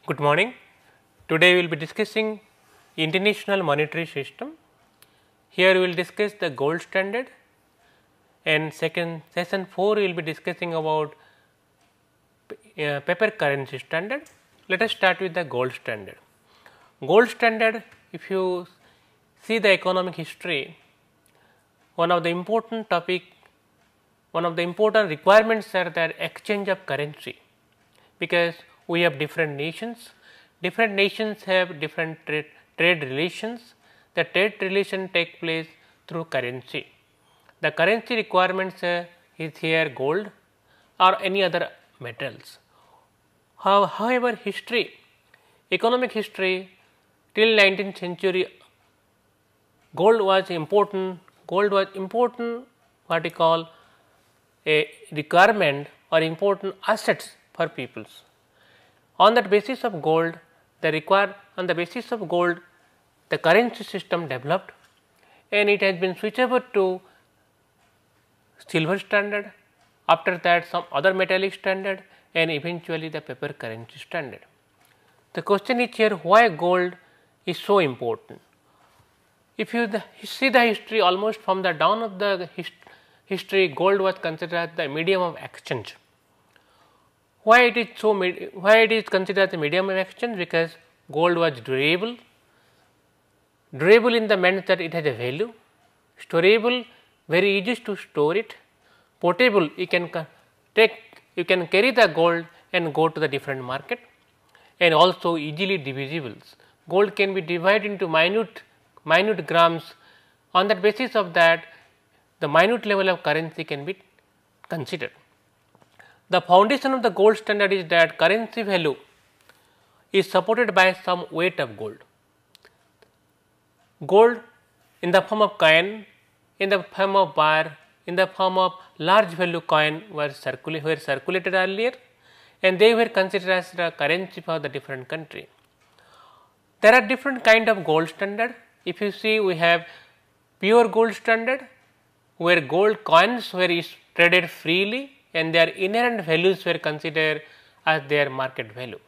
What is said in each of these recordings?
Good morning. Today we will be discussing international monetary system. Here we will discuss the gold standard, and second session 4 we will be discussing about paper currency standard. Let us start with the gold standard. Gold standard, if you see the economic history, one of the important requirements are the exchange of currency, because we have different nations have different trade relations. The trade relation take place through currency. The currency requirements is here gold or any other metals. However, economic history till 19th century, gold was important. What we call a requirement or important assets for peoples. On that basis of gold, the currency system developed, and it has been switched over to silver standard, after that some other metallic standard, and eventually the paper currency standard. The question is here, why gold is so important? If you see the history, almost from the dawn of the history, gold was considered as the medium of exchange. Why it is considered as a medium of exchange? Because gold was durable in the sense that it has a value, storable, very easy to store it, portable, you can carry the gold and go to the different market, and also easily divisible. Gold can be divided into minute grams. On that basis of that, the minute level of currency can be considered. The foundation of the gold standard is that currency value is supported by some weight of gold. Gold in the form of coin, in the form of bar, in the form of large value coin were circulated earlier, and they were considered as the currency for the different country. There are different kind of gold standard. If you see, we have pure gold standard, where gold coins were traded freely and their inherent values were considered as their market value.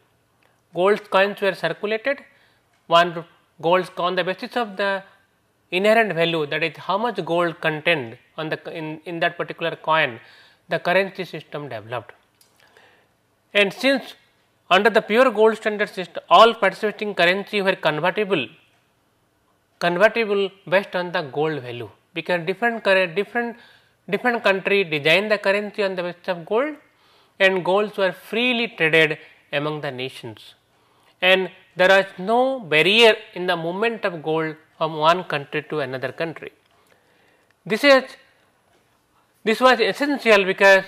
Gold coins were circulated, on the basis of the inherent value, that is how much gold contained on in that particular coin, the currency system developed. And since under the pure gold standard system, all participating currency were convertible based on the gold value, because different country designed the currency on the basis of gold, and golds were freely traded among the nations, and there was no barrier in the movement of gold from one country to another country. This was essential because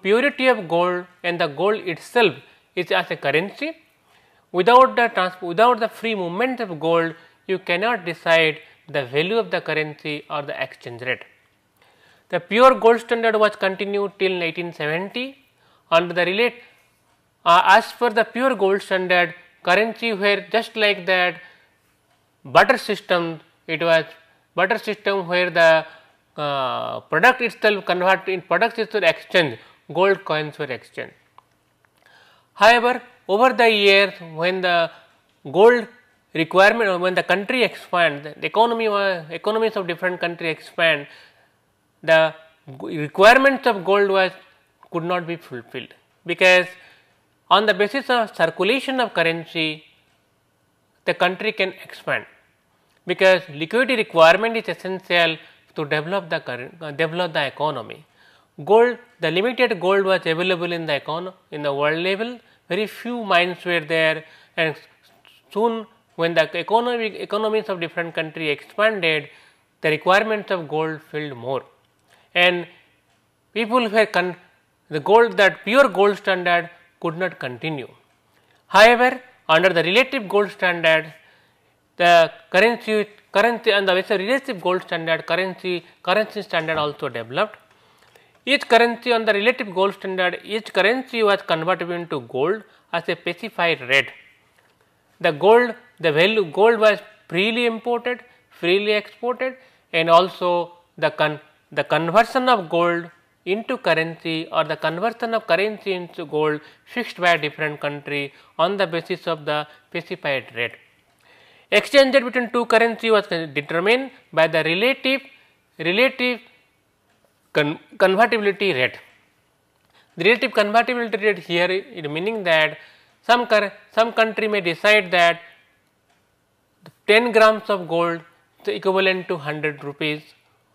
purity of gold and the gold itself is as a currency. Without the free movement of gold, you cannot decide the value of the currency or the exchange rate. The pure gold standard was continued till 1970. Under the as per the pure gold standard, currency were just like that barter system. It was barter system where the product itself converted in products itself exchange, gold coins were exchanged. However, over the years, when the gold requirement, or when the country expand, the economies of different country expand, the requirements of gold could not be fulfilled, because on the basis of circulation of currency, the country can expand, because liquidity requirement is essential to develop the economy. Gold, the limited gold was available in the world level. Very few mines were there, and soon when the economies of different country expanded, the requirements of gold filled more, and people were that pure gold standard could not continue. However, under the relative gold standard, the currency and the relative gold standard, currency standard also developed. Each currency on the relative gold standard, each currency was convertible into gold as a specified rate. The gold was freely imported, freely exported, and also the conversion of gold into currency or the conversion of currency into gold fixed by a different country on the basis of the specified rate. Exchange rate between two currency was determined by the relative convertibility rate. The relative convertibility rate here is meaning that some country may decide that 10 grams of gold is equivalent to 100 rupees,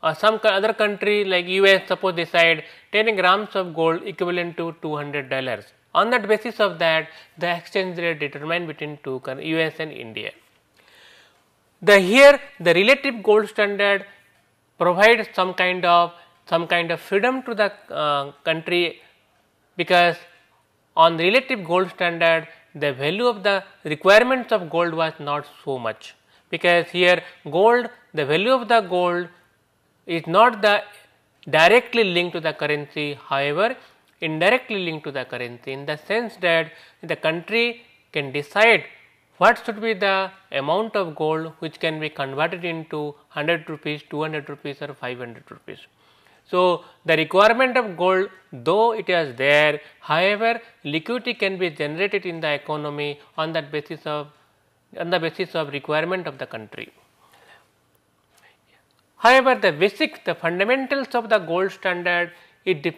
or some other country like US suppose decide 10 grams of gold equivalent to $200. On that basis of that, the exchange rate determined between two US and India. Here the relative gold standard provides some kind of freedom to the country, because on the relative gold standard the value of the requirements of gold was not so much, because here gold, the value of the gold is not the directly linked to the currency, however indirectly linked to the currency, in the sense that the country can decide what should be the amount of gold which can be converted into 100 rupees, 200 rupees or 500 rupees. So, the requirement of gold, though it is there, however liquidity can be generated in the economy on the basis of requirement of the country. However, the fundamentals of the gold standard, the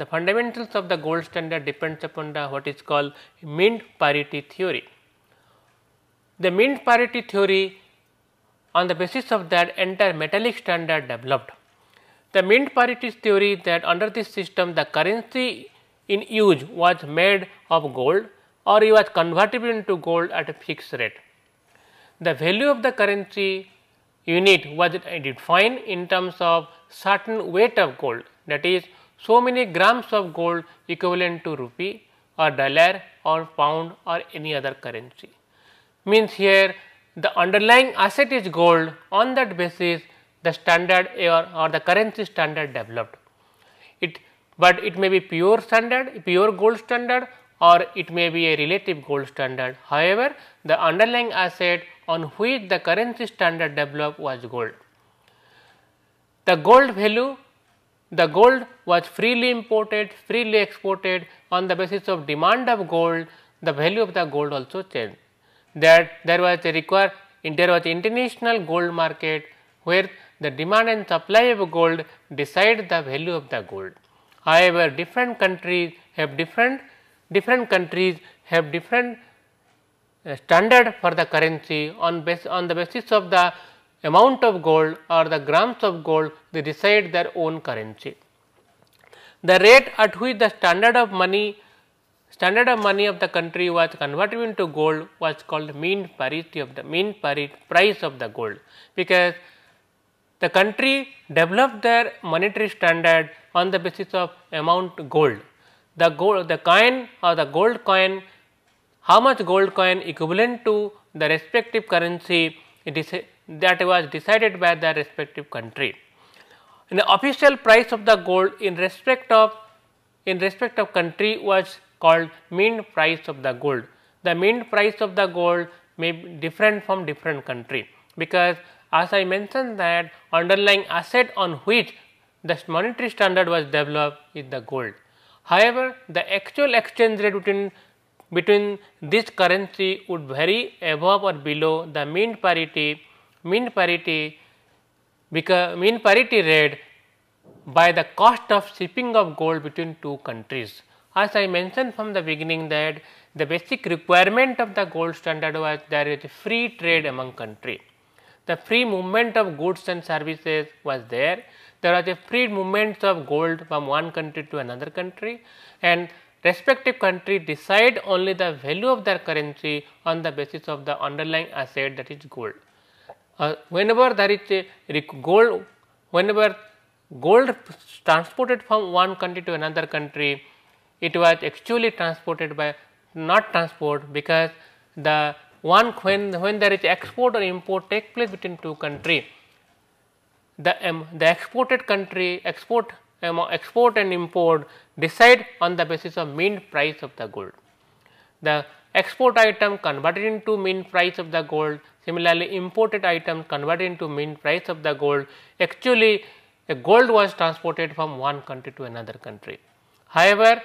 fundamentals of the gold standard depends upon what is called mint parity theory. The mint parity theory, on the basis of that entire metallic standard developed. The mint parity theory that under this system the currency in use was made of gold or it was convertible into gold at a fixed rate. The value of the currency unit was defined in terms of certain weight of gold, that is so many grams of gold equivalent to rupee or dollar or pound or any other currency. Means here the underlying asset is gold, on that basis the standard or the currency standard developed. But it may be pure gold standard, or it may be a relative gold standard. However, the underlying asset on which the currency standard developed was gold. The gold was freely imported, freely exported. On the basis of demand of gold, the value of the gold also changed. That there was international gold market where the demand and supply of gold decide the value of the gold. However, different countries have different standard for the currency. On the basis of the amount of gold or the grams of gold, they decide their own currency. The rate at which the standard of money of the country was converted into gold was called mean price of the gold, because the country developed their monetary standard on the basis of amount gold. The coin or the gold coin, how much gold coin equivalent to the respective currency, that was decided by the respective country. And the official price of the gold in respect of country was called mean price of the gold. The mean price of the gold may be different from different country, because as I mentioned that underlying asset on which the monetary standard was developed is the gold. However, the actual exchange rate between this currency would vary above or below the mean parity rate by the cost of shipping of gold between two countries. As I mentioned from the beginning that the basic requirement of the gold standard was there is free trade among countries. The free movement of goods and services was there. There was a free movement of gold from one country to another country, and respective country decide only the value of their currency on the basis of the underlying asset, that is gold. Whenever there is whenever gold transported from one country to another country, it was actually transported by because when there is export or import take place between two countries, the exported country export and import decide on the basis of mean price of the gold. The export item converted into mean price of the gold, similarly imported item converted into mean price of the gold. Actually a gold was transported from one country to another country. However,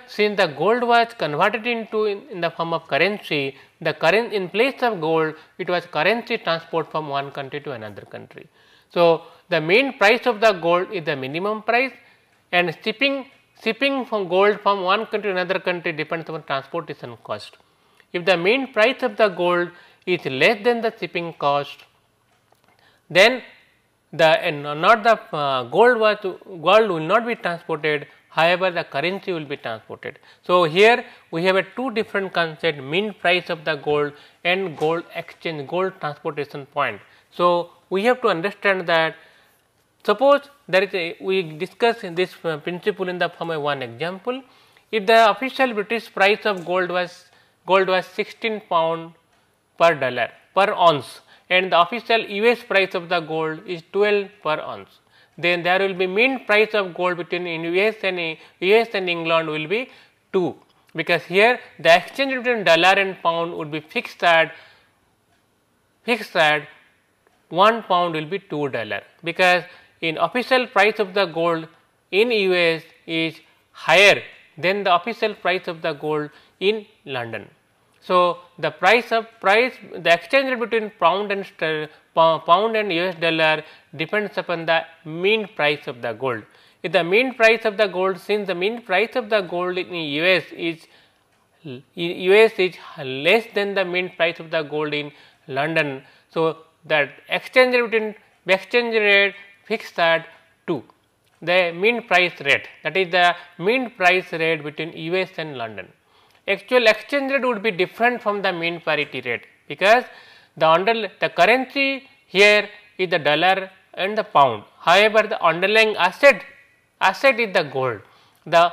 since the gold was converted into in the form of currency, in place of gold, it was currency transport from one country to another country. So, the main price of the gold is the minimum price, and shipping from gold from one country to another country depends on transportation cost. If the main price of the gold is less than the shipping cost, then gold will not be transported, however, the currency will be transported. So, here we have a two different concept, mean price of the gold and gold exchange, gold transportation point. So, we have to understand that suppose there is we discuss this principle in the form of one example. If the official British price of gold was 16 pound per dollar per ounce, and the official US price of the gold is 12 per ounce, then there will be mean price of gold between US and England will be 2, because here the exchange between dollar and pound would be fixed at 1 pound will be $2, because in official price of the gold in US is higher than the official price of the gold in London. So, the exchange rate between pound and US dollar depends upon the mean price of the gold. If the mean price of the gold, since the mean price of the gold in US is less than the mean price of the gold in London, so that exchange rate fixed at 2, the mean price rate, that is the mean price rate between US and London. Actual exchange rate would be different from the mean parity rate, because the currency here is the dollar and the pound. However, the underlying asset is the gold.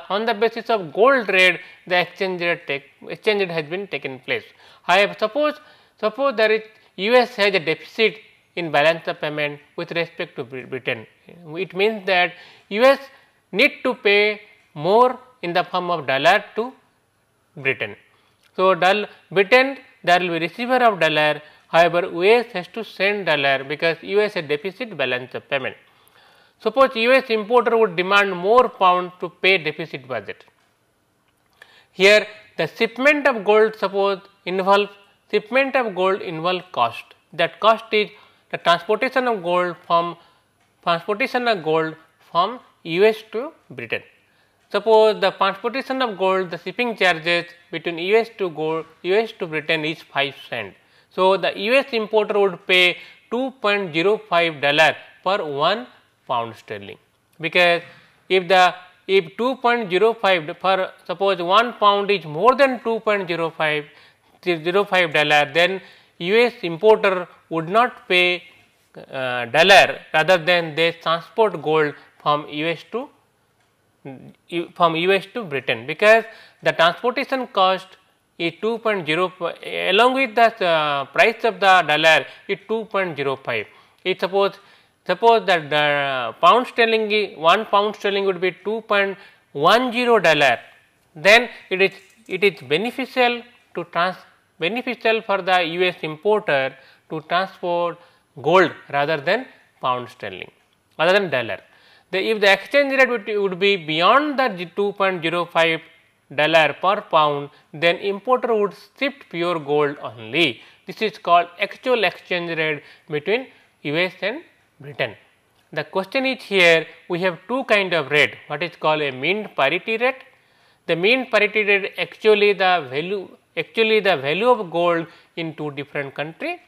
On the basis of gold rate, the exchange rate has been taken place. However, suppose there is US has a deficit in balance of payment with respect to Britain. It means that US need to pay more in the form of dollar to Britain. So, Britain, there will be receiver of dollar, however, US has to send dollar because US has deficit balance of payment. Suppose US importer would demand more pound to pay deficit budget. Here the shipment of gold involve cost. That cost is the transportation of gold from US to Britain. Suppose the transportation of gold, the shipping charges between US to Britain is 5 cents. So, the US importer would pay $2.05 per 1 pound sterling, because if 2.05 per, suppose 1 pound is more than $2.05, then US importer would not pay dollar, rather than they transport gold from US to Britain, because the transportation cost is 2.05 along with the price of the dollar is 2.05. It suppose that the pound sterling is 1 pound sterling would be $2.10, then it is beneficial for the US importer to transport gold rather than pound sterling, rather than dollar. If the exchange rate would be beyond the $2.05 per pound, then importer would shift pure gold only. This is called actual exchange rate between US and Britain. The question is, here we have two kind of rate, what is called a mean parity rate. The mean parity rate actually the value of gold in two different countries.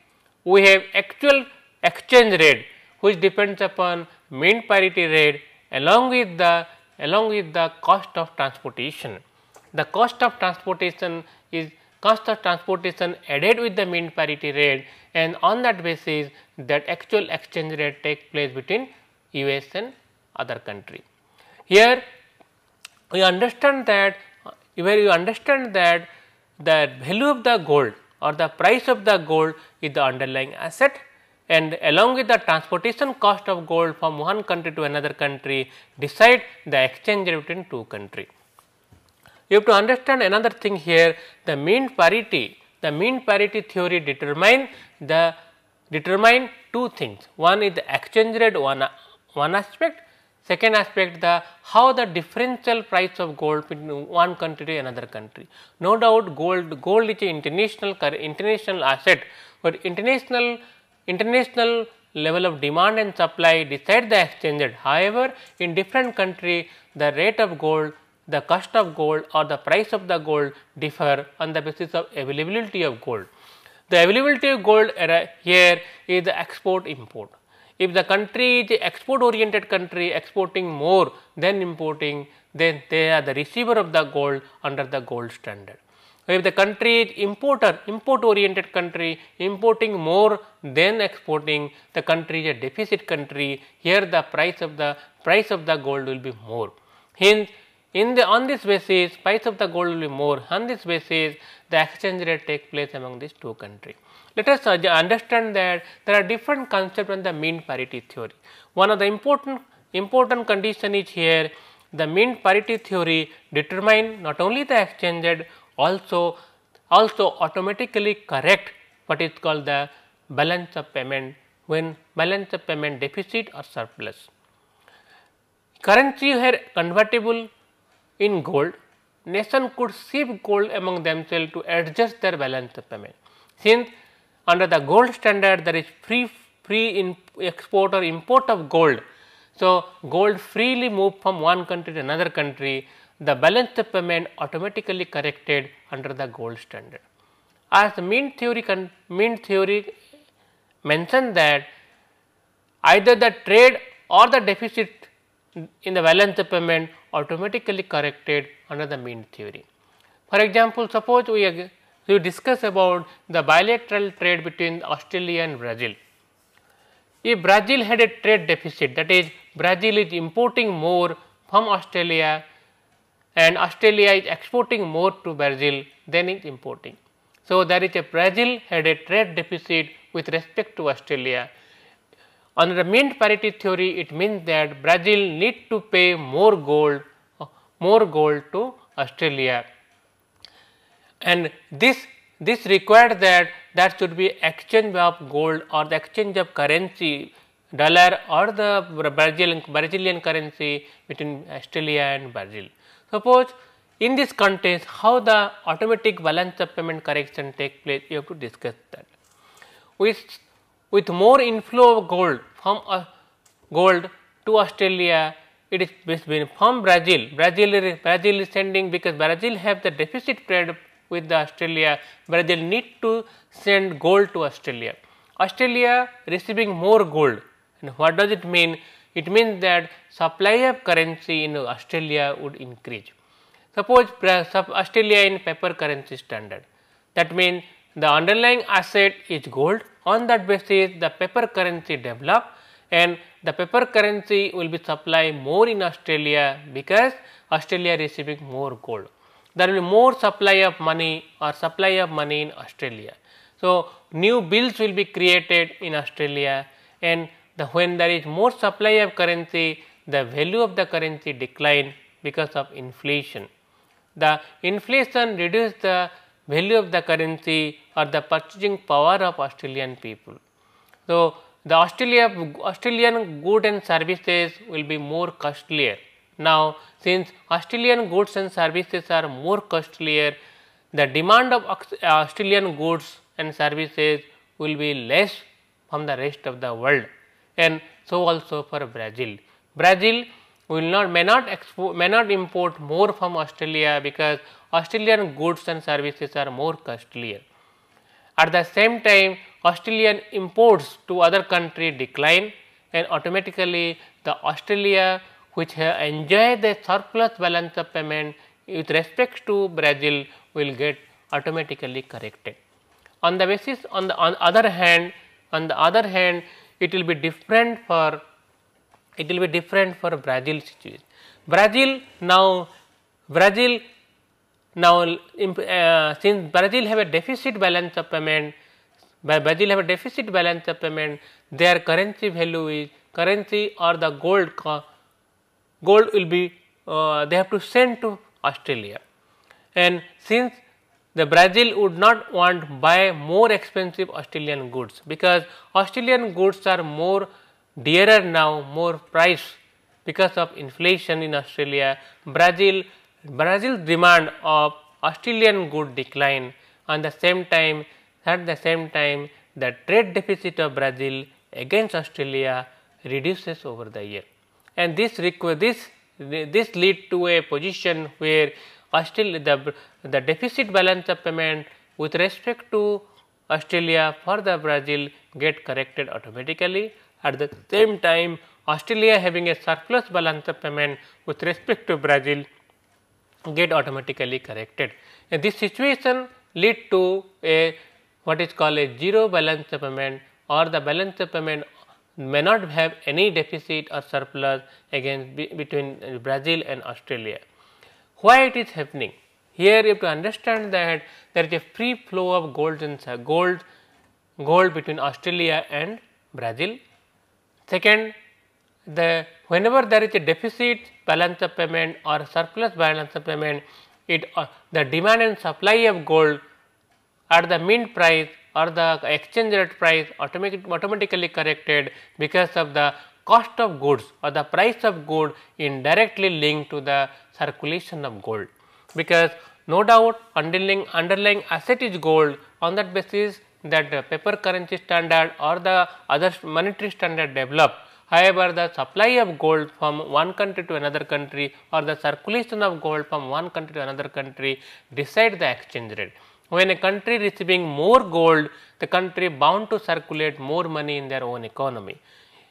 We have actual exchange rate, which depends upon mean parity rate along with the cost of transportation. The cost of transportation is added with the mean parity rate, and on that basis that actual exchange rate takes place between US and other country. Here we understand that the value of the gold or the price of the gold is the underlying asset, and along with the transportation cost of gold from one country to another country decide the exchange rate between two countries. You have to understand another thing here, the mean parity theory determine two things. One is the exchange rate, one aspect. Second aspect, the how the differential price of gold between one country to another country. No doubt gold is an international asset, but international level of demand and supply decide the exchange rate. However, in different country the rate of gold, the cost of gold or the price of the gold differ on the basis of availability of gold. The availability of gold here is the export import. If the country is export oriented country, exporting more than importing, then they are the receiver of the gold under the gold standard. If the country is import oriented country, importing more than exporting, the country is a deficit country. Here the price of the gold will be more. Hence, on this basis, price of the gold will be more. On this basis, the exchange rate takes place among these two countries. Let us understand that there are different concepts on the mean parity theory. One of the important condition is here, the mean parity theory determine not only the exchange rate, also automatically correct what is called the balance of payment, when balance of payment deficit or surplus. Currency here convertible in gold, nation could ship gold among themselves to adjust their balance of payment. Since under the gold standard there is free export or import of gold. So, gold freely move from one country to another country, the balance of payment automatically corrected under the gold standard. As the mean theory mentioned that either the trade or the deficit in the balance of payment automatically corrected under the mean theory. For example, suppose we discuss about the bilateral trade between Australia and Brazil. If Brazil had a trade deficit, that is Brazil is importing more from Australia and Australia is exporting more to Brazil than is importing. So, there is a Brazil had a trade deficit with respect to Australia. Under the mean parity theory, it means that Brazil need to pay more gold to Australia, and this required that there should be exchange of gold or the exchange of currency, dollar or the Brazilian currency between Australia and Brazil. Suppose in this context, how the automatic balance of payment correction take place, you have to discuss that. With more inflow of gold from gold to Australia, it is from Brazil. Brazil is sending, because Brazil have the deficit trade with the Australia. Brazil need to send gold to Australia. Australia receiving more gold, and what does it mean? It means that supply of currency in Australia would increase. Suppose Australia in paper currency standard, that means the underlying asset is gold. On that basis, the paper currency develop, and the paper currency will be supplied more in Australia because Australia receiving more gold. There will be more supply of money in Australia. So, new bills will be created in Australia, and when there is more supply of currency, the value of the currency decline because of inflation. The inflation reduces the value of the currency or the purchasing power of Australian people. So, the Australian goods and services will be more costlier. Now, since Australian goods and services are more costlier, the demand of Australian goods and services will be less from the rest of the world, and so also for Brazil. Brazil may not import more from Australia because Australian goods and services are more costlier. At the same time, Australian imports to other country decline, and automatically the Australia which have enjoyed the surplus balance of payment with respect to Brazil will get automatically corrected. On the other hand, it will be different for Brazil situation. Brazil since Brazil have a deficit balance of payment, their currency value is currency or the gold will be they have to send to Australia, and since the Brazil would not want buy more expensive Australian goods, because Australian goods are more dearer now, more price because of inflation in Australia. Brazil's demand of Australian good decline, and the same time the trade deficit of Brazil against Australia reduces over the year, and this lead to a position where Australia, the deficit balance of payment with respect to Australia for the Brazil get corrected automatically. At the same time, Australia having a surplus balance of payment with respect to Brazil get automatically corrected. And this situation lead to a what is called a zero balance of payment, or the balance of payment may not have any deficit or surplus against between Brazil and Australia. Why it is happening? Here you have to understand that there is a free flow of gold between Australia and Brazil. Second, whenever there is a deficit balance of payment or surplus balance of payment, the demand and supply of gold at the mint price or the exchange rate price automatically corrected, because of the cost of goods or the price of gold indirectly linked to the circulation of gold. Because no doubt underlying asset is gold, on that basis that paper currency standard or the other monetary standard develop. However, the supply of gold from one country to another country or the circulation of gold from one country to another country decide the exchange rate. When a country receiving more gold, the country bound to circulate more money in their own economy.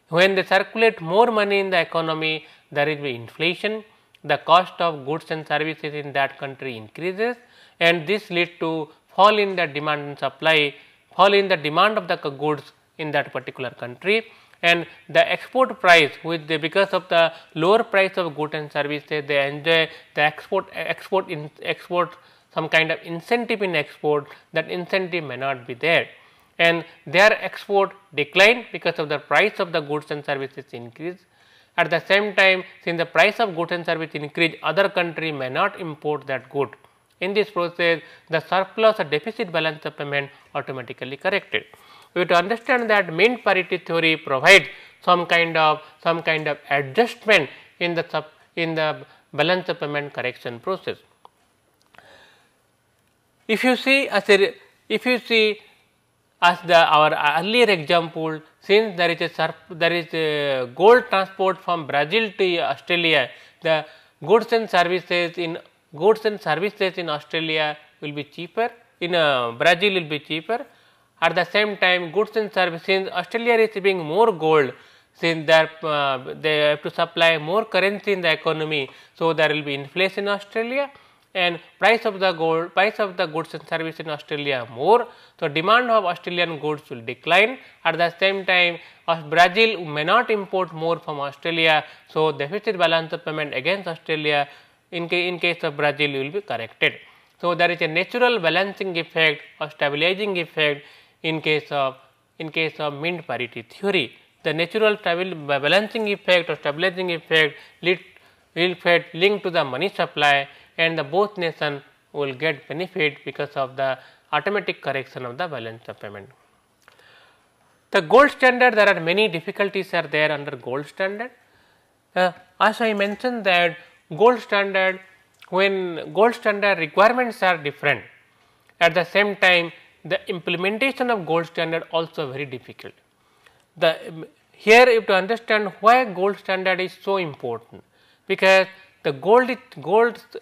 When they circulate more money in the economy, there will be inflation, the cost of goods and services in that country increases, and this leads to fall in the demand and supply, fall in the demand of the goods in that particular country, and the export price because of the lower price of goods and services, they enjoy the export some kind of incentive in export, that incentive may not be there, and their export decline because of the price of the goods and services increase. At the same time, since the price of goods and services increase, other country may not import that good. In this process, the surplus or deficit balance of payment automatically corrected. We have to understand that mint parity theory provides some kind of adjustment in the balance of payment correction process. If you see as our earlier example, since there is a gold transport from Brazil to Australia, the goods and services in Australia will be cheaper, in Brazil will be cheaper. At the same time, goods and services, since Australia is receiving more gold, since they have to supply more currency in the economy, so there will be inflation in Australia, and price of the goods and services in Australia more. So, demand of Australian goods will decline. At the same time, Brazil may not import more from Australia. So, deficit balance of payment against Australia in case of Brazil will be corrected. So, there is a natural balancing effect or stabilizing effect in case of mint parity theory. The natural balancing effect or stabilizing effect linked to the money supply, and the both nations will get benefit because of the automatic correction of the balance of payment. The gold standard, there are many difficulties are there under gold standard. As I mentioned that when gold standard requirements are different, at the same time the implementation of gold standard also very difficult. Here you have to understand why gold standard is so important, because the gold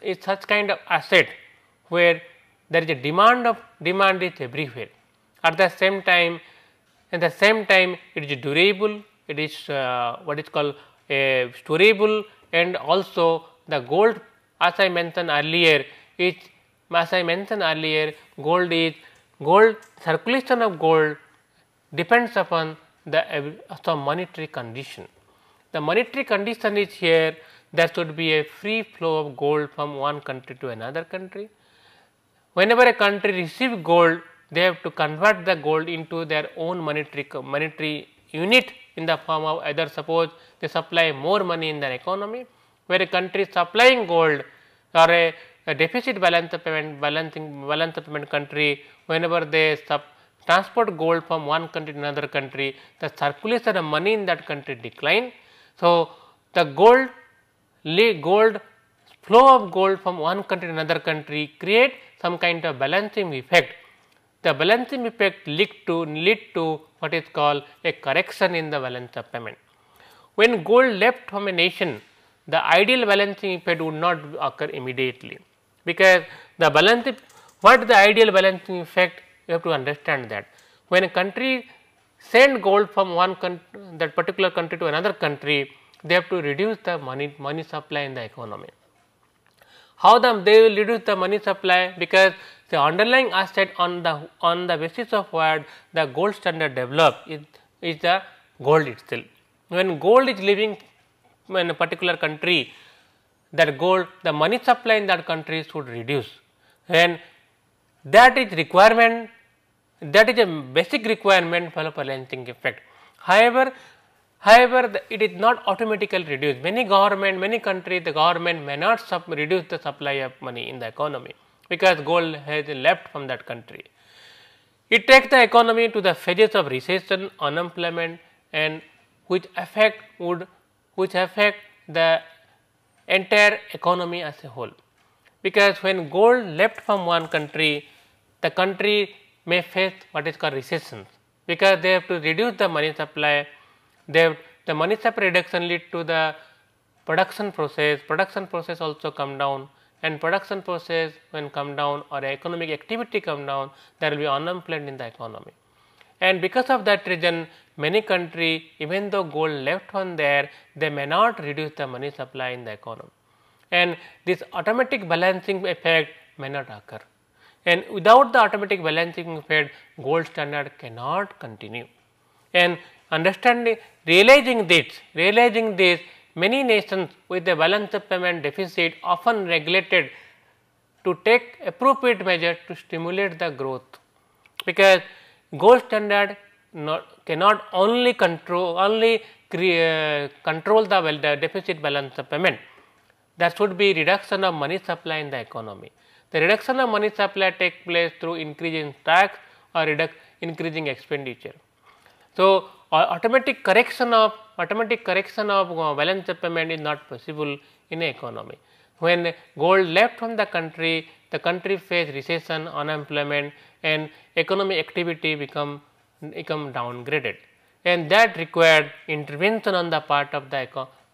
is such kind of asset where there is a demand is everywhere. At the same time, it is durable, it is what is called storable, and also the gold, as I mentioned earlier, gold circulation of gold depends upon some monetary condition. The monetary condition is here, there should be a free flow of gold from one country to another country. Whenever a country receives gold, they have to convert the gold into their own monetary unit in the form of either, suppose they supply more money in their economy, where a country is supplying gold or a deficit balance of payment balance of payment country, whenever they transport gold from one country to another country, the circulation of money in that country decline. So, the gold flow of gold from one country to another country create some kind of balancing effect. The balancing effect lead to what is called a correction in the balance of payment. When gold left from a nation, the ideal balancing effect would not occur immediately, because the what is the ideal balancing effect? You have to understand that when a country send gold from that particular country to another country, they have to reduce the money supply in the economy. How they will reduce the money supply? Because the underlying asset on the basis of what the gold standard developed is the gold itself. When gold is living in a particular country, that gold, the money supply in that country should reduce, and that is requirement, that is a basic requirement for a balancing effect. However, it is not automatically reduced. Many countries, the government may not reduce the supply of money in the economy, because gold has left from that country. It takes the economy to the phases of recession, unemployment, and which affect the entire economy as a whole. Because when gold left from one country, the country may face what is called recessions, because they have to reduce the money supply. The money supply reduction lead to the production process also come down, and production process when come down or economic activity come down, there will be unemployment in the economy. And because of that reason, many countries, even though gold left on there, they may not reduce the money supply in the economy, and this automatic balancing effect may not occur. And without the automatic balancing effect, gold standard cannot continue. And realizing this, many nations with a balance of payment deficit often regulated to take appropriate measures to stimulate the growth, because gold standard cannot only control the deficit balance of payment. There should be reduction of money supply in the economy. The reduction of money supply takes place through increasing tax or increasing expenditure. So, automatic correction of balance of payment is not possible in an economy. When gold left from the country faced recession, unemployment, and economic activity become downgraded, and that required intervention on the part of the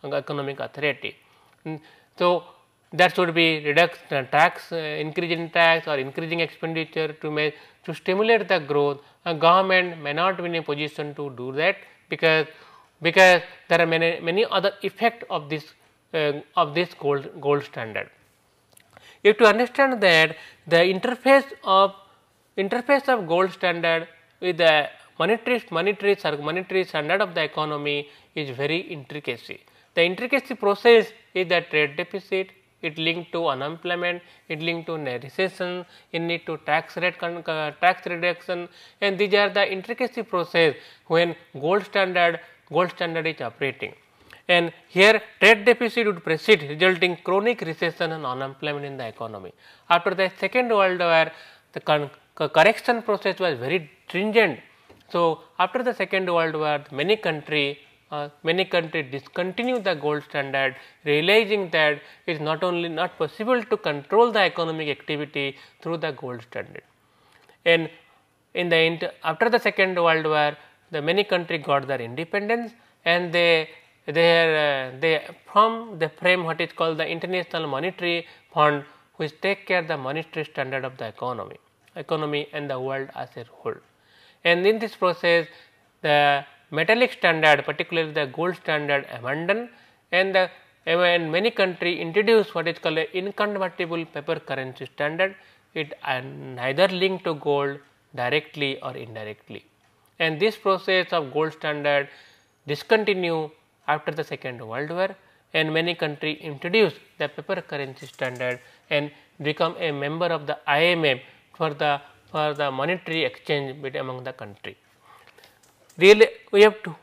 economic authority. So, there should be increase in tax or increasing expenditure to stimulate the growth. A government may not be in a position to do that, because there are many other effects of this gold standard. You have to understand that the interface of gold standard with the monetary standard of the economy is very intricacy. The intricacy process is the trade deficit. It linked to unemployment, it linked to recession, it need to tax reduction, and these are the intricacy process when gold standard is operating. And here trade deficit would precede, resulting chronic recession and unemployment in the economy. After the Second World War, the correction process was very stringent. So, after the Second World War, many countries discontinued the gold standard, realizing that it is not possible to control the economic activity through the gold standard. And after the Second World War, the many countries got their independence, and they frame what is called the International Monetary Fund, which take care of the monetary standard of the economy and the world as a whole. And in this process, the metallic standard, particularly the gold standard, abandoned, and many countries introduced what is called an inconvertible paper currency standard. It neither linked to gold directly or indirectly. And this process of gold standard discontinued after the Second World War, and many countries introduced the paper currency standard and become a member of the IMF for the monetary exchange among the country. Really, we have to,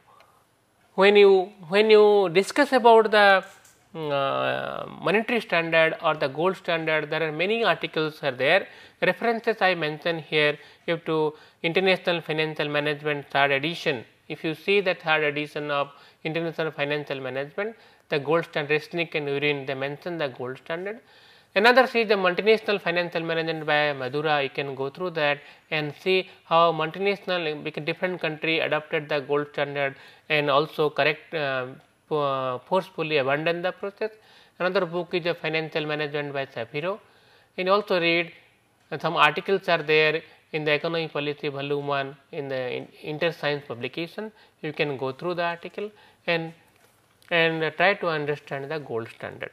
when you discuss about the monetary standard or the gold standard, there are many articles are there. References I mentioned here, you have to International Financial Management third edition. If you see the third edition of International Financial Management, the gold standard, Resnick and Urin, they mention the gold standard. Another is the multinational financial management by Madura. You can go through that and see how multinational different country adopted the gold standard and also forcefully abandon the process. Another book is a financial management by Shapiro. And also read some articles are there in the economic policy volume 1 in the InterScience publication. You can go through the article and try to understand the gold standard.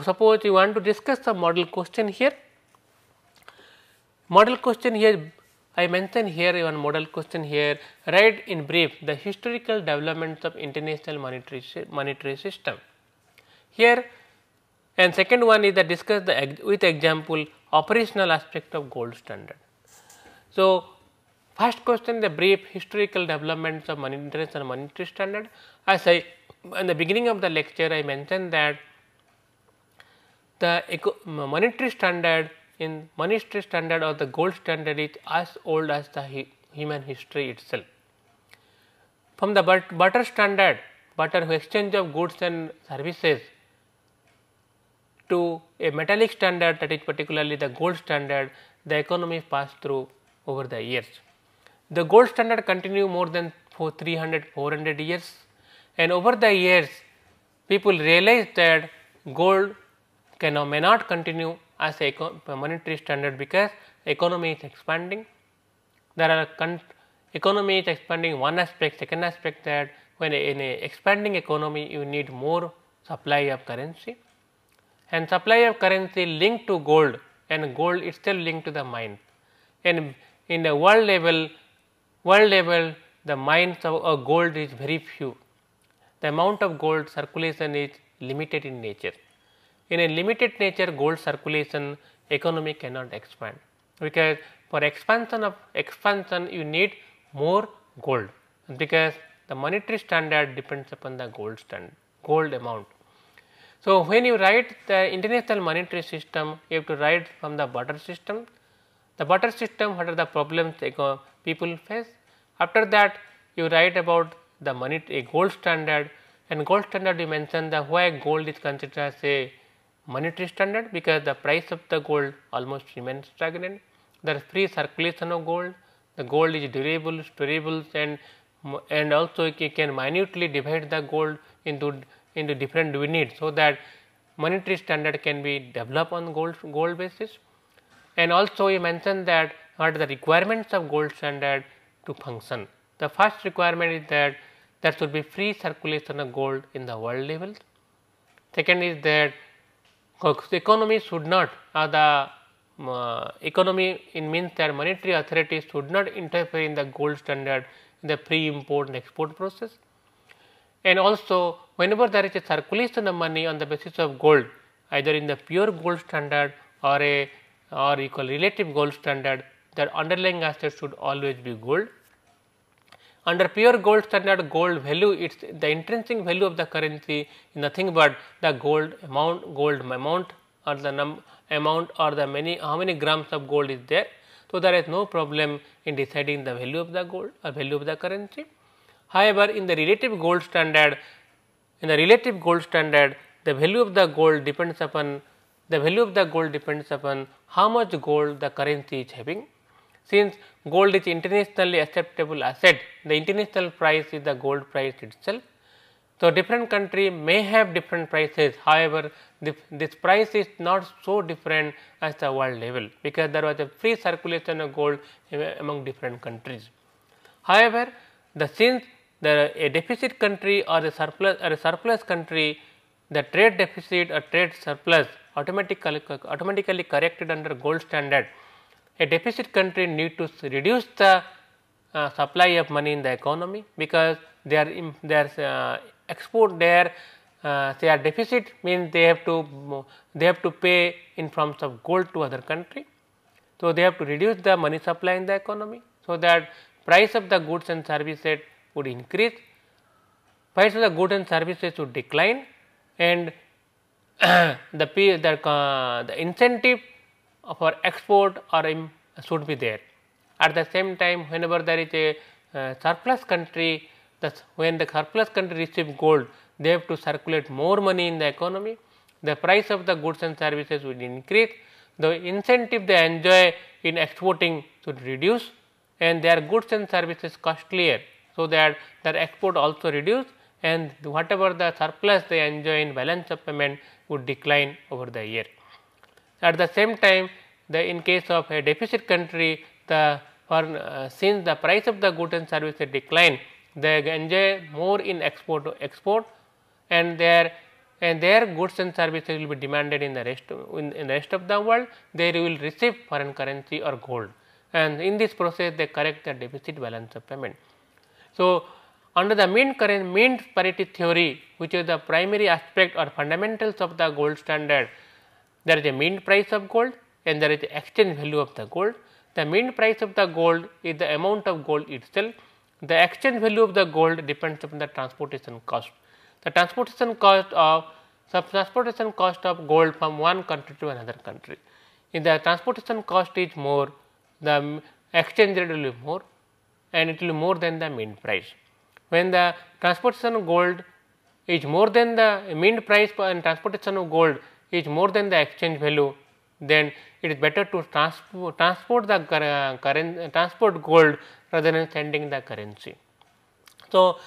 Suppose you want to discuss the model question here. Model question here, I mentioned here one model question here, write in brief the historical developments of international monetary system. Here and second one is that discuss with example operational aspect of gold standard. So, first question, the brief historical developments of international monetary standard. As I in the beginning of the lecture I mentioned that the monetary standard or the gold standard is as old as the human history itself. From the barter standard, exchange of goods and services, to a metallic standard, that is particularly the gold standard, the economy passed through over the years. The gold standard continue more than 300-400 years, and over the years people realized that gold may not continue as a monetary standard because economy is expanding. There are economy is expanding one aspect, second aspect that when in a expanding economy you need more supply of currency, and supply of currency linked to gold and gold itself linked to the mine. And in the world level the mines of gold is very few. The amount of gold circulation is limited in nature. In a limited nature gold circulation, economy cannot expand, because for expansion you need more gold, because the monetary standard depends upon the gold amount. So, when you write the international monetary system, you have to write from the barter system. The barter system, what are the problems people face? After that you write about the gold standard, and gold standard you mention the why gold is considered as a monetary standard, because the price of the gold almost remains stagnant. There is free circulation of gold, the gold is durable, storables, and also you can minutely divide the gold into different units, so that monetary standard can be developed on gold basis. And also you mentioned that what are the requirements of gold standard to function. The first requirement is that there should be free circulation of gold in the world level. Second is that the economy should not, economy means that monetary authorities should not interfere in the gold standard in the free import and export process. And also whenever there is a circulation of money on the basis of gold, either in the pure gold standard or equal relative gold standard, the underlying asset should always be gold. Under pure gold standard, gold value, the intrinsic value of the currency is nothing but the gold amount or the amount or the how many grams of gold is there. So, there is no problem in deciding the value of the gold or value of the currency. However, in the relative gold standard, the value of the gold depends upon how much gold the currency is having. Since gold is internationally acceptable asset, the international price is the gold price itself. So, different country may have different prices, however, this price is not so different as the world level, because there was a free circulation of gold among different countries. However, since a deficit country or a surplus country, the trade deficit or trade surplus automatically corrected under gold standard. A deficit country need to reduce the supply of money in the economy, because their deficit means they have to pay in forms of gold to other country. So, they have to reduce the money supply in the economy, so that price of the goods and services would increase, price of the goods and services would decline, and the incentive for export or should be there. At the same time, whenever there is a surplus country, when the surplus country receives gold, they have to circulate more money in the economy, the price of the goods and services will increase, the incentive they enjoy in exporting should reduce, and their goods and services costlier, so that their export also reduce, and whatever the surplus they enjoy in balance of payment would decline over the year. At the same time, in case of a deficit country, since the price of the goods and services decline, they enjoy more in export, and their goods and services will be demanded in the rest of the world. They will receive foreign currency or gold, and in this process they correct the deficit balance of payment. So, under the mean parity theory, which is the primary aspect or fundamentals of the gold standard, there is a mean price of gold and there is the exchange value of the gold. The mean price of the gold is the amount of gold itself. The exchange value of the gold depends upon the transportation cost. The transportation cost of gold from one country to another country. If the transportation cost is more, the exchange rate will be more, and it will be more than the mean price. When the transportation of gold is more than the mean price and transportation of gold is more than the exchange value, then it is better to transport gold rather than sending the currency. So,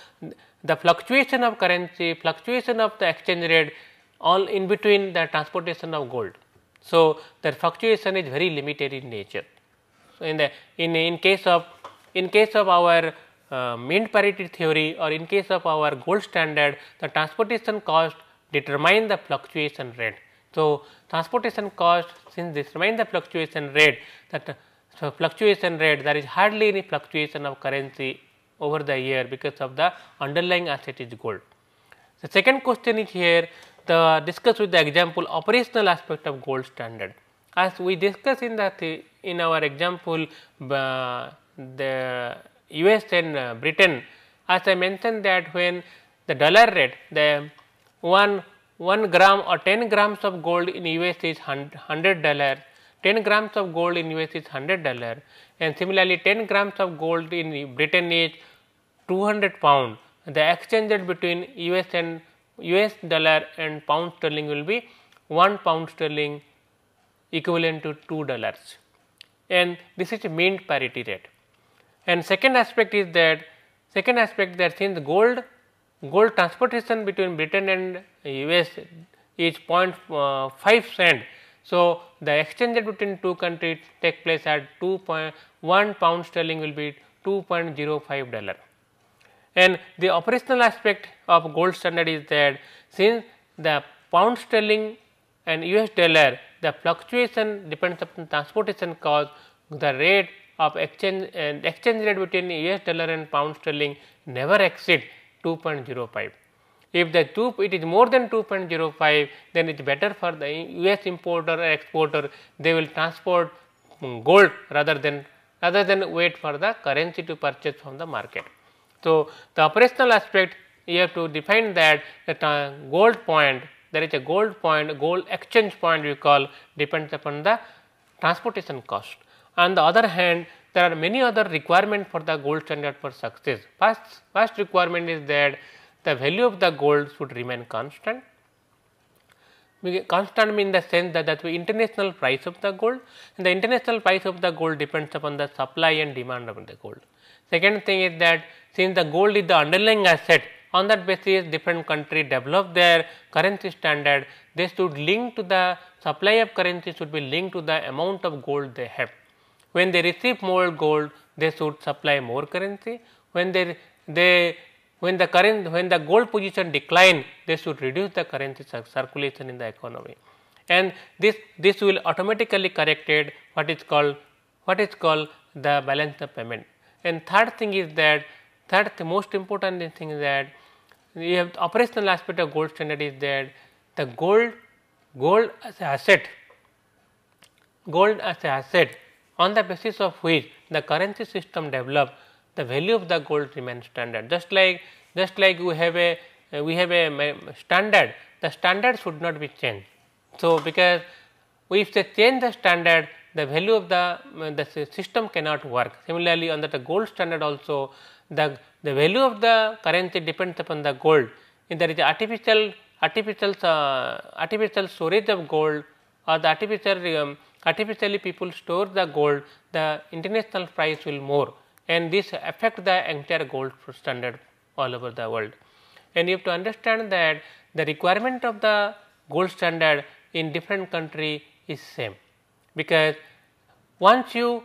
the fluctuation of currency, fluctuation of the exchange rate, all in between the transportation of gold. So, the fluctuation is very limited in nature. So, in case of our mean parity theory, or in case of our gold standard, the transportation cost determine the fluctuation rate. So, transportation cost, since determine the fluctuation rate, there is hardly any fluctuation of currency over the year because of the underlying asset is gold. The second question is here, discuss with the example operational aspect of gold standard. As we discussed in our example, the US and Britain, as I mentioned that when the dollar rate, the 1 gram or 10 grams of gold in US is $100, 10 grams of gold in US is $100, and similarly 10 grams of gold in Britain is 200 pound. The exchange rate between US dollar and pound sterling will be 1 pound sterling equivalent to $2, and this is a mean parity rate. And second aspect that since gold transportation between Britain and US is 0.5 cent. So, the exchange rate between two countries take place at 1 pound sterling will be $2.05. And the operational aspect of gold standard is that since the pound sterling and US dollar, the fluctuation depends upon transportation cost, the rate of exchange rate between US dollar and pound sterling never exceed 2.05. If it is more than 2.05, then it is better for the US importer or exporter, they will transport gold rather than wait for the currency to purchase from the market. So, the operational aspect, you have to define that gold point, there is a gold exchange point we call, depends upon the transportation cost. On the other hand, there are many other requirements for the gold standard for success. First requirement is that the value of the gold should remain constant. Constant means the sense that the international price of the gold, and the international price of the gold depends upon the supply and demand of the gold. Second thing is that since the gold is the underlying asset, on that basis different countries develop their currency standard, they should link to the supply of currency should be linked to the amount of gold they have. When they receive more gold, they should supply more currency. When the gold position decline, they should reduce the currency circulation in the economy, and this will automatically corrected what is called the balance of payment. And third thing is that the most important thing is that we have the operational aspect of gold standard is that the gold as an asset on the basis of which the currency system develop, the value of the gold remains standard. Just like we have a standard the standard should not be changed. So, because if they change the standard, the value of the system cannot work. Similarly, under the gold standard also, the value of the currency depends upon the gold. If there is artificial storage of gold, or the artificially people store the gold, the international price will more, and this affect the entire gold standard all over the world. And you have to understand that the requirement of the gold standard in different country is same, because once you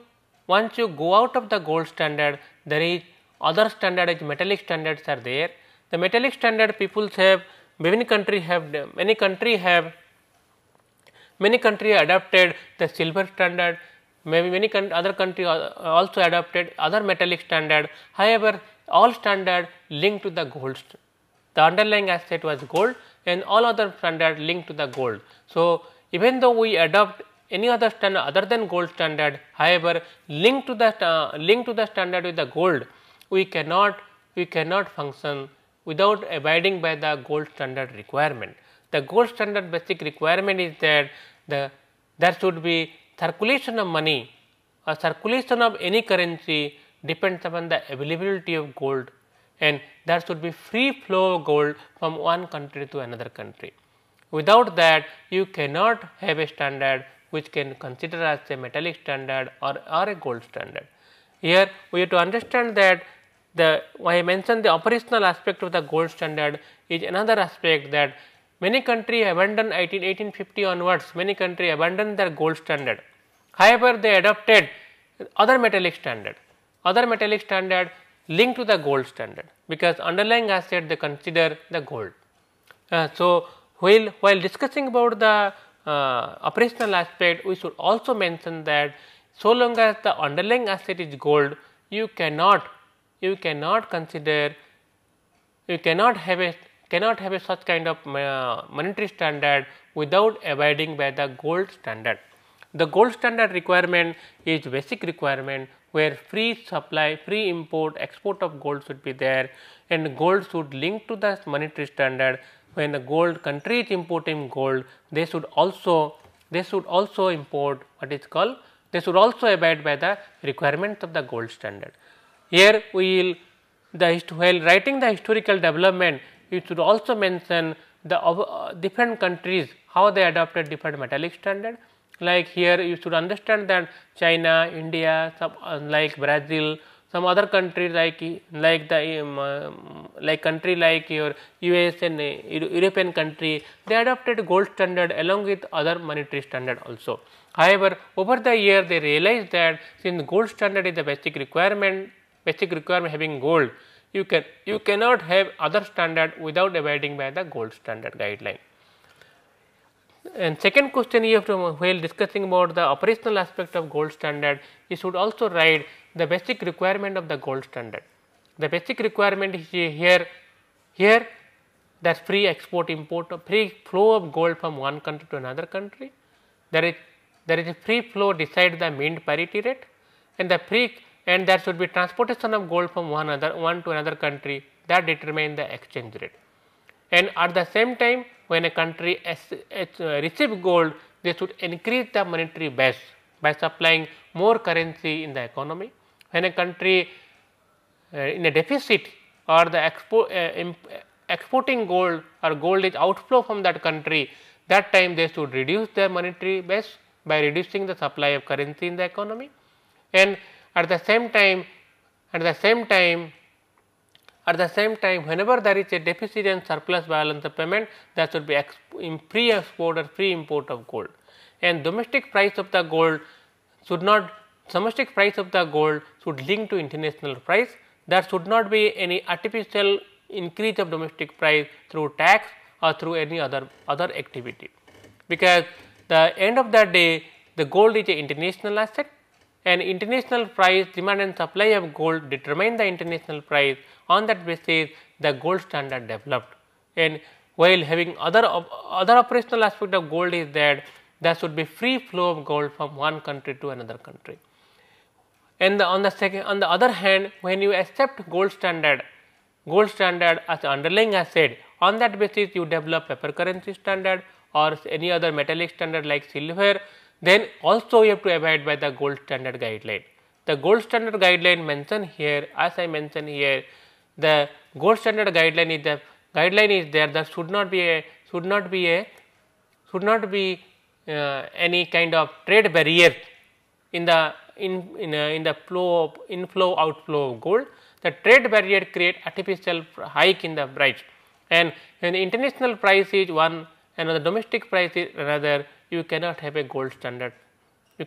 go out of the gold standard, there is other standard as metallic standards are there. The metallic standard people have, many country adopted the silver standard, maybe many other country also adopted other metallic standard. However, all standard linked to the gold. The underlying asset was gold and all other standard linked to the gold. So, even though we adopt any other standard other than gold standard, however, linked to the standard with the gold, we cannot function without abiding by the gold standard requirement. The gold standard basic requirement is that there should be circulation of money or circulation of any currency depends upon the availability of gold, and there should be free flow of gold from one country to another country. Without that, you cannot have a standard which can consider as a metallic standard or a gold standard. Here we have to understand that I mentioned the operational aspect of the gold standard is another aspect, that many countries abandoned 1850 onwards, many countries abandoned their gold standard. However, they adopted other metallic standard linked to the gold standard, because underlying asset they consider the gold. So, while discussing about the operational aspect, we should also mention that so long as the underlying asset is gold, you cannot consider, you cannot have a such kind of monetary standard without abiding by the gold standard. The gold standard requirement is basic requirement, where free supply, free import, export of gold should be there, and gold should link to the monetary standard. When the gold country is importing gold, they should also import what is called, they should also abide by the requirements of the gold standard. Here we will, while writing the historical development, you should also mention the different countries, how they adopted different metallic standard. Like here you should understand that China, India, some like Brazil, some other countries like country like your US and European country, they adopted gold standard along with other monetary standard also. However, over the year they realized that since gold standard is the basic requirement having gold, you cannot have other standard without abiding by the gold standard guideline. And second question, you have to, while discussing about the operational aspect of gold standard, you should also write the basic requirement of the gold standard. The basic requirement is here that free export import, free flow of gold from one country to another country. There is a free flow decide the mint parity rate, and there should be transportation of gold from one to another country that determine the exchange rate. And at the same time, when a country receive gold, they should increase the monetary base by supplying more currency in the economy. When a country in a deficit or the exporting gold or gold is outflow from that country, that time they should reduce their monetary base by reducing the supply of currency in the economy. And at the same time, whenever there is a deficit and surplus balance of payment, there should be free export or free import of gold. And domestic price of the gold should link to international price. There should not be any artificial increase of domestic price through tax or through any other activity, because the end of the day the gold is an international asset, and international price, demand and supply of gold determine the international price. On that basis the gold standard developed. And while having other operational aspect of gold is that there should be free flow of gold from one country to another country. And on the other hand, when you accept gold standard, gold standard as an underlying asset. On that basis you develop paper currency standard or any other metallic standard like silver, then also you have to abide by the gold standard guideline. The gold standard guideline mentioned here, as I mentioned here, the gold standard guideline is there that should not be any kind of trade barrier in the inflow outflow of gold. The trade barrier create artificial hike in the price, and when the international price is one and the domestic price is another, you cannot have a gold standard.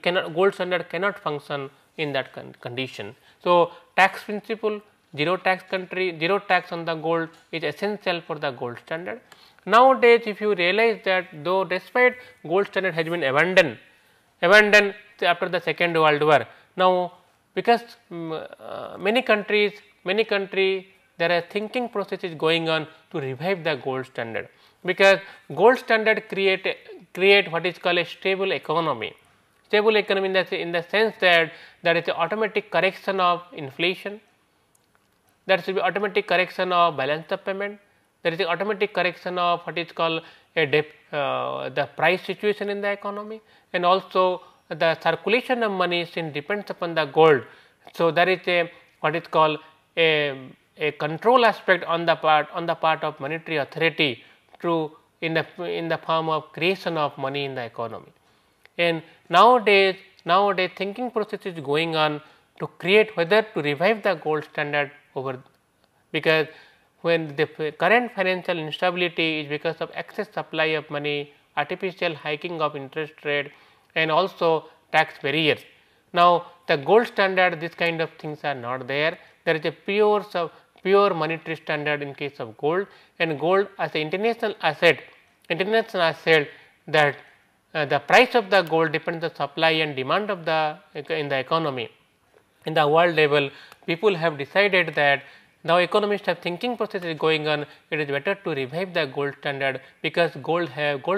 Gold standard cannot function in that condition. So, tax principle, zero tax country, zero tax on the gold is essential for the gold standard. Nowadays, if you realize that though despite gold standard has been abandoned after the Second World War, now because many countries there are thinking processes going on to revive the gold standard, because gold standard create what is called a stable economy. Stable economy in the sense that there is a automatic correction of inflation, there should be automatic correction of balance of payment, there is a automatic correction of what is called the price situation in the economy, and also the circulation of money depends upon the gold. So, there is a what is called a control aspect on the part of monetary authority in the form of creation of money in the economy. And nowadays thinking process is going on to create whether to revive the gold standard over, because when the current financial instability is because of excess supply of money, artificial hiking of interest rate, and also tax barriers. Now, the gold standard, this kind of things are not there. There is a pure monetary standard in case of gold, and gold as an international asset that the price of the gold depends on the supply and demand of in the economy. In the world level, people have decided that now economists have thinking process is going on, it is better to revive the gold standard, because gold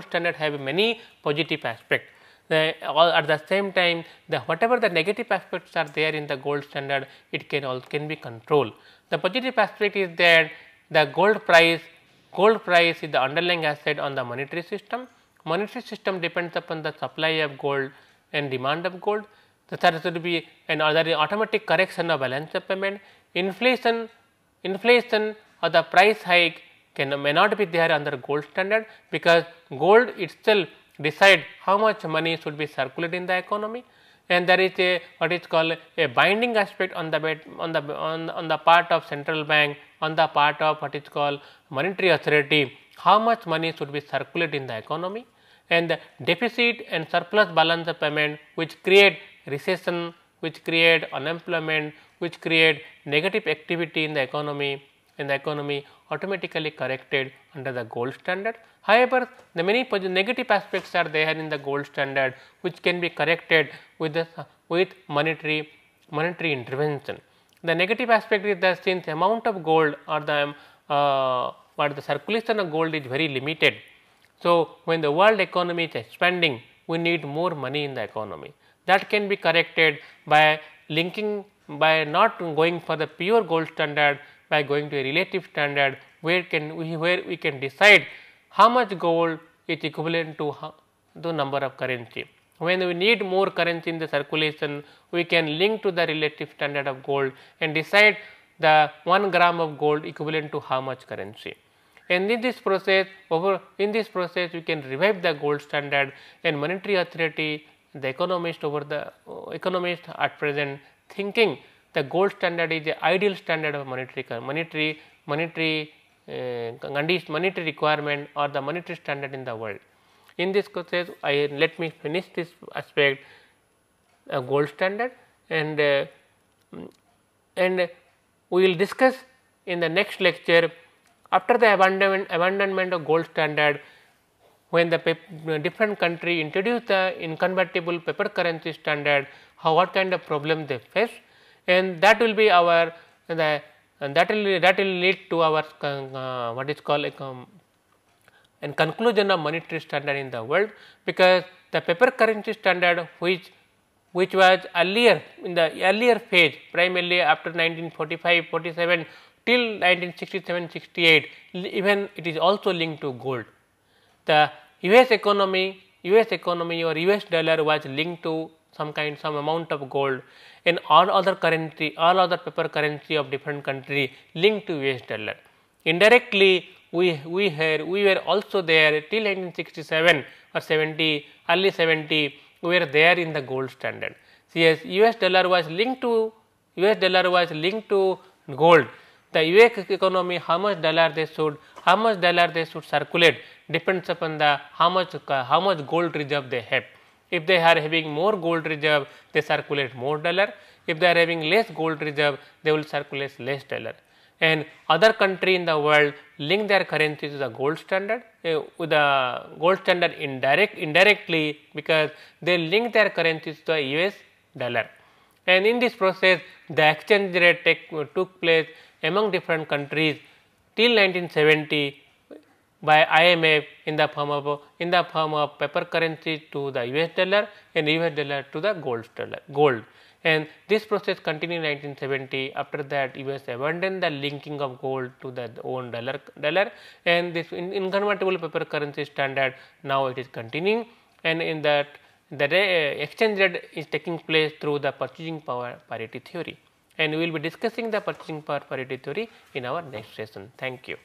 standard have many positive aspects. At the same time, whatever the negative aspects are there in the gold standard, it can be controlled. The positive aspect is that the gold price is the underlying asset on the monetary system. Monetary system depends upon the supply of gold and demand of gold. So, there should be another automatic correction of balance of payment. Inflation or the price hike may not be there under gold standard, because gold itself decide how much money should be circulated in the economy, and there is a what is called a binding aspect on the part of central bank, on the part of what is called monetary authority, how much money should be circulated in the economy, and the deficit and surplus balance of payment, which create recession, which create unemployment, which create negative activity in the economy, automatically corrected under the gold standard. However, the many negative aspects are there in the gold standard, which can be corrected with monetary intervention. The negative aspect is that since amount of gold or the circulation of gold is very limited. So, when the world economy is expanding, we need more money in the economy. That can be corrected by not going for the pure gold standard, by going to a relative standard, where we can decide how much gold is equivalent to the number of currency. When we need more currency in the circulation, we can link to the relative standard of gold and decide the 1 gram of gold equivalent to how much currency. And in this process we can revive the gold standard, and monetary authority, the economist at present thinking the gold standard is the ideal standard of monetary requirement or the monetary standard in the world. In this process, let me finish this aspect gold standard, and we will discuss in the next lecture after the abandonment of gold standard, when the different country introduce the inconvertible paper currency standard, what kind of problem they face, and that will be our that will lead to our what is called and conclusion of monetary standard in the world, because the paper currency standard which was earlier in the earlier phase, primarily after 1945-47 till 1967-68 even it is also linked to gold. The US economy or US dollar was linked to some amount of gold, and all other paper currency of different country linked to US dollar. Indirectly we were also there till 1967 or 70, early 70, we were there in the gold standard. So, yes, US dollar was linked to gold. The US economy, how much dollar they should circulate depends upon the how much gold reserve they have. If they are having more gold reserve, they circulate more dollar. If they are having less gold reserve, they will circulate less dollar. And other country in the world link their currency to the gold standard, with the gold standard indirectly, because they link their currencies to the US dollar. And in this process, the exchange rate took place among different countries till 1970 by IMF in the form of paper currency to the US dollar and US dollar to the gold. And this process continued in 1970. After that, US abandoned the linking of gold to the own dollar, and this inconvertible paper currency standard now it is continuing, and in that the exchange rate is taking place through the purchasing power parity theory, and we will be discussing the purchasing power parity theory in our next session. Thank you.